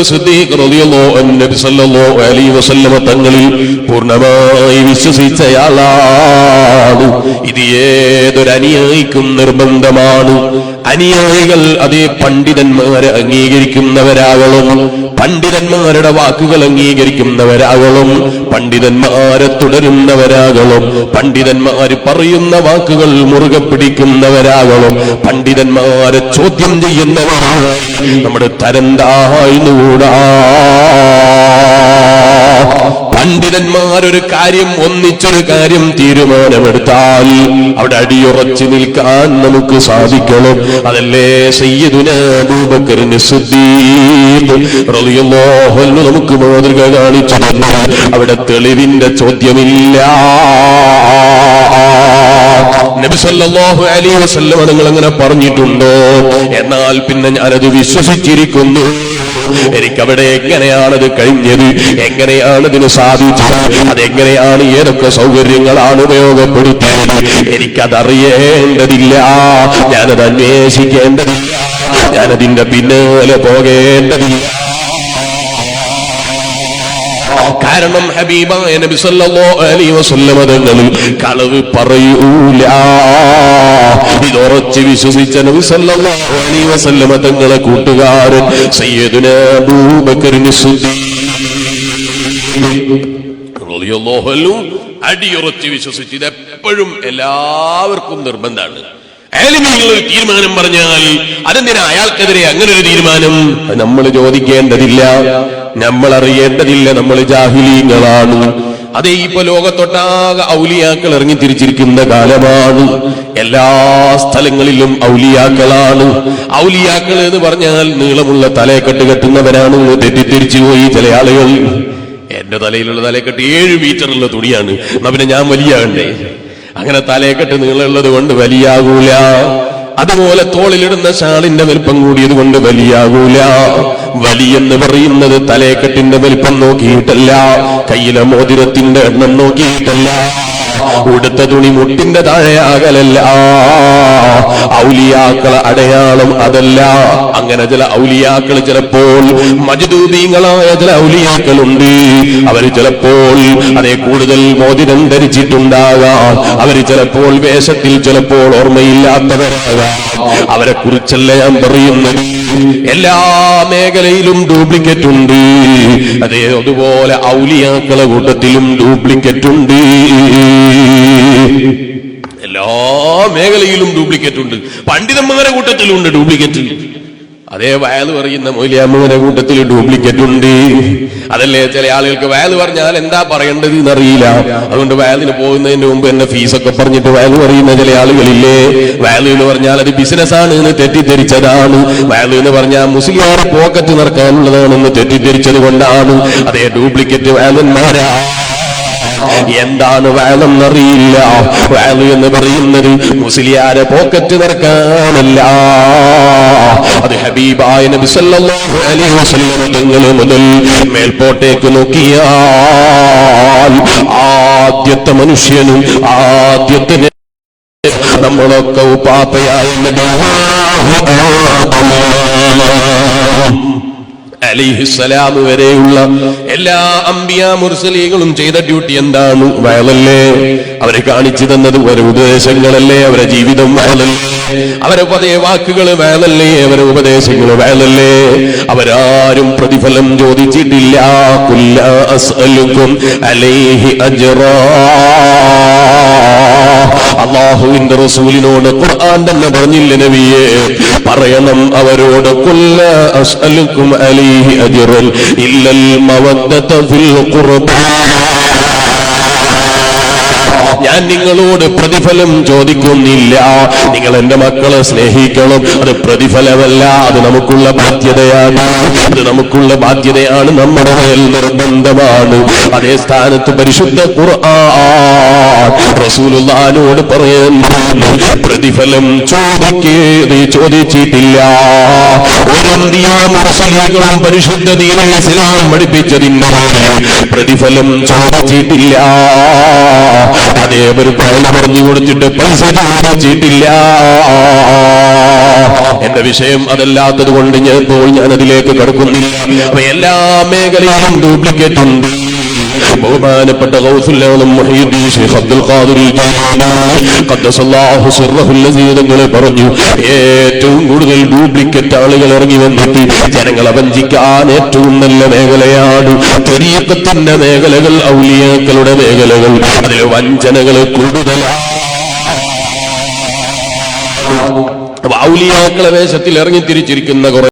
സിദ്ദീഖ് റളിയല്ലാഹു അൻഹു നബി സല്ലല്ലാഹു അലൈഹി വസല്ലം തങ്ങളിൽ പൂർണ്ണമായി വിശ്വസിച്ചയാളാണ്. ഇത് ഏതൊരു അനുയായിക്കും നിർബന്ധമാണ്. അനുയായികൾ അതേ പണ്ഡിതന്മാരെ അംഗീകരിക്കുന്നവരാകണം, പണ്ഡിതന്മാരുടെ വാക്കുകൾ അംഗീകരിക്കുന്നവരാകണം, പണ്ഡിതന്മാരെ തുടരുന്നവരാകണം, പണ്ഡിതന്മാര് പറയുന്ന വാക്കുകൾ മുറുകെ പിടിക്കുന്നവരാകണം, പണ്ഡിതന്മാരെ ചോദ്യം ചെയ്യുന്നവരാണ്. നമ്മുടെ തരംതാഴ്ന്നുകൂടാ. പണ്ഡിതന്മാരൊരു കാര്യം, ഒന്നിച്ചൊരു കാര്യം തീരുമാനമെടുത്താൽ അവിടെ അടിയുറച്ചു നിൽക്കാൻ നമുക്ക് സാധിക്കണം. അതല്ലേ സയ്യിദുനാ അബൂബക്കർ സിദ്ദീഖ് റളിയല്ലാഹു അൻഹു നമുക്ക് മാതൃക കാണിച്ചു തന്നു. അവിടെ തെളിവിന്റെ ചോദ്യമില്ല. നബി സല്ലല്ലാഹു അലൈഹി വസല്ലം നിങ്ങൾ അങ്ങനെ പറഞ്ഞിട്ടുണ്ടോ? എന്നാൽ പിന്നെ ഞാനത് വിശ്വസിച്ചിരിക്കുന്നു. എനിക്കവിടെ എങ്ങനെയാണത് കഴിഞ്ഞത്, എങ്ങനെയാണ് ഇതിന് സാധിച്ചത്, അതെങ്ങനെയാണ്, ഏതൊക്കെ സൗകര്യങ്ങളാണ് ഉപയോഗപ്പെടുത്തിയത്, എനിക്കതറിയേണ്ടതില്ല, ഞാനത് അന്വേഷിക്കേണ്ടതില്ല, ഞാനതിന്റെ പിന്നാലെ പോകേണ്ടതില്ല. കാരണം ഹബീബായ നബി സല്ലല്ലാഹു അലൈഹി വസല്ലം തങ്ങൾ കളവ് പറയൂല. ഇതുറച്ച് വിശ്വസിച്ച നബി സല്ലല്ലാഹു അലൈഹി വസല്ലം തങ്ങളെ കൂട്ടുകാരൻ സയ്യിദുനാ അബൂബക്കർ സിദ്ദീഖ് റളിയല്ലാഹു അൻഹു അടിയുറച്ച് വിശ്വസിച്ചു. ഇത് എപ്പോഴും എല്ലാവർക്കും നിർബന്ധമാണ്. ഒരു തീരുമാനം പറഞ്ഞാൽ അതെന്തിനാ അയാൾക്കെതിരെ അങ്ങനെ ഒരു തീരുമാനം? നമ്മൾ ചോദിക്കേണ്ടതില്ല, നമ്മൾ അറിയേണ്ടതില്ല. നമ്മൾ ജാഹിലീങ്ങളാണ്. അതേ ഇപ്പൊ ലോകത്തൊട്ടാകെ ഔലിയാക്കൾ ഇറങ്ങി തിരിച്ചിരിക്കുന്ന കാലമാണ്. എല്ലാ സ്ഥലങ്ങളിലും ഔലിയാക്കളാണ്. ഔലിയാക്കൾ എന്ന് പറഞ്ഞാൽ നീളമുള്ള തലയെക്കെട്ട് കെട്ടുന്നവരാണ്. തെറ്റിദ്ധരിച്ചു പോയി ചില ആളുകൾ. എന്റെ തലയിലുള്ള തലയെക്കെട്ട് 7 മീറ്ററുള്ള തുണിയാണ്, എന്നാ പിന്നെ ഞാൻ വലിയാകണ്ടേ? അങ്ങനെ തലയെക്കെട്ട് നീളമുള്ളത് കൊണ്ട് വലിയാകൂല. അതുപോലെ തോളിലിടുന്ന ഷാളിന്റെ വലിപ്പം കൂടിയത് കൊണ്ട് വലിയാകൂല. വലിയെന്ന് പറയുന്നത് തലയെക്കെട്ടിന്റെ വലിപ്പം നോക്കിയിട്ടല്ല, കയ്യിലെ മോതിരത്തിന്റെ എണ്ണം നോക്കിയിട്ടല്ല, ഉടുത്ത തുണി മുട്ടിന്റെ താഴെയാകലല്ല. ഔലിയാക്കളെ അടയാളം അതല്ല. അങ്ങനെ ചില ഔലിയാക്കൾ ചിലപ്പോൾ മജ്ദൂബീങ്ങളായ ചില ഔലിയാക്കളുണ്ട്. അവർ ചിലപ്പോൾ അതേ കൂടുതൽ മോതിരം ധരിച്ചിട്ടുണ്ടാകാം. അവർ ചിലപ്പോൾ വേഷത്തിൽ ചിലപ്പോൾ ഓർമ്മയില്ലാത്തവരാകാം. അവരെ കുറിച്ചല്ല ഞാൻ പറയുന്നത്. എല്ലാ മേഖലയിലും ഡ്യൂപ്ലിക്കേറ്റ് ഉണ്ട്. അതേ അതുപോലെ ഔലിയാക്കളെ കൂട്ടത്തിലും ഡ്യൂപ്ലിക്കേറ്റ് ഉണ്ട്. എല്ലാ മേഖലയിലും ഡ്യൂപ്ലിക്കേറ്റ് ഉണ്ട്. പണ്ഡിതന്മാരെ കൂട്ടത്തിലുണ്ട് ഡ്യൂപ്ലിക്കേറ്റ്. അതേ വയല് പറയുന്ന മൗലിയാമ്മയുടെ കൂട്ടത്തിൽ ഡ്യൂപ്ലിക്കേറ്റ് ഉണ്ട്. അതല്ലേ ചില ആളുകൾക്ക് വയല് പറഞ്ഞാൽ എന്താ പറയേണ്ടത് എന്നറിയില്ല. അതുകൊണ്ട് വയലിന് പോകുന്നതിന് മുമ്പ് എന്നെ ഫീസൊക്കെ പറഞ്ഞിട്ട് വയല് പറയുന്ന ചില ആളുകളില്ലേ. വയല് എന്ന് പറഞ്ഞാൽ അത് ബിസിനസ്സാണ് എന്ന് തെറ്റിദ്ധരിച്ചതാണ്. വയല് എന്ന് പറഞ്ഞാൽ മുസ്ലിം പോക്കറ്റ് നിറക്കാനുള്ളതാണെന്ന് തെറ്റിദ്ധരിച്ചത് കൊണ്ടാണ്. അതേ ഡ്യൂപ്ലിക്കേറ്റ് വയലന്മാരാ. എന്താണ് വയലെന്നറിയില്ല. വയല് എന്ന് പറയുന്നത് മുസ്ലിയാരെ പോക്കറ്റ് നിറക്കാനല്ല. അത് ഹബീബായ നബി സല്ലല്ലാഹു അലൈഹി വസല്ലം തങ്ങൾ മുതൽ മേൽപോട്ടേക്ക് നോക്കിയാൽ ആദ്യത്തെ മനുഷ്യനും ആദ്യത്തെ നമ്മളൊക്കെ ഉപ്പാപ്പയായ അലൈഹിസ്സലാം വരെയുള്ള എല്ലാ അംബിയാ മുർസലീങ്ങളും ചെയ്ത ഡ്യൂട്ടി എന്താണ്? വയലല്ലേ. അവരെ കാണിച്ചു തന്നത് അവരെ ഉപദേശങ്ങളല്ലേ, അവരെ ജീവിതം വയലല്ലേ, അവരെ പതേ വാക്കുകൾ വയലല്ലേ, അവരെ ഉപദേശങ്ങൾ വയലല്ലേ. അവരാരും പ്രതിഫലം ചോദിച്ചിട്ടില്ല. കുല്ല അസ്അലുക്കും അലൈഹി അജ്റാ. അല്ലാഹുവിന്റെ റസൂലിനോട് ഖുർആൻ തന്നെ പറഞ്ഞില്ല നബിയേ, പറയണം അവരോട് കുല്ല അസ്അലുക്കും അലൈഹി അജ്റൻ ഇല്ലൽ മവദ്ദത ഫിൽ ഖുർബാ. ഞാൻ നിങ്ങളോട് പ്രതിഫലം ചോദിക്കുന്നില്ല. നിങ്ങൾ എന്റെ മക്കളെ സ്നേഹിക്കണം. അത് പ്രതിഫലമല്ല, അത് നമുക്കുള്ള ബാധ്യതയാണ്. അത് നമുക്കുള്ള ബാധ്യതയാണ്, നമ്മുടെ മേൽ നിർബന്ധമാണ്. അതേ സ്ഥാനത്ത് പരിശുദ്ധ ഖുർആൻ റസൂലുള്ളാഹിനോട് പറയുന്നു, പ്രതിഫലം ചോദിച്ചിട്ടില്ല. മുസ്ലിങ്ങളും പരിശുദ്ധ ദീനുൽ ഇസ്ലാം പഠിപ്പിച്ചതിന്റെ പ്രതിഫലം ചോദിച്ചിട്ടില്ല. അതേ ഒരു പയല പറഞ്ഞു കൊടുത്തിട്ട് പൈസ ചോദിച്ചിട്ടില്ല. എന്റെ വിഷയം അതല്ലാത്തത് കൊണ്ട് ഞാൻ അതിലേക്ക് കടക്കുന്നില്ല. അപ്പൊ എല്ലാ മേഖലയിലും ഡ്യൂപ്ലിക്കേറ്റ് ഉണ്ട്. ബഹുമാനപ്പെട്ട ഗൗസുൽ ആലം മുഹയ്യിദ്ദീൻ ശൈഖ് അബ്ദുൽ ഖാദിർ ജീലാനി ഖദ്ദസല്ലാഹു സിർറഹുൽ ലസീ തങ്ങളെ പറഞ്ഞു, ഏറ്റവും കൂടുതൽ ഡ്യൂപ്ലിക്കേറ്റ് ആളുകൾ ഇറങ്ങി വന്നിട്ട് ജനങ്ങളെ വഞ്ചിക്കാൻ ഏറ്റവും നല്ല മേഖലയാണ് ത്വരീഖത്തിന്റെ മേഖലകൾ, ഔലിയാക്കളുടെ മേഖലകൾ. അതിൽ വഞ്ചനകൾ കൂടുതലാണ്. ഔലിയാക്കളെ വേഷത്തിൽ ഇറങ്ങി തിരിച്ചിരിക്കുന്ന കുറെ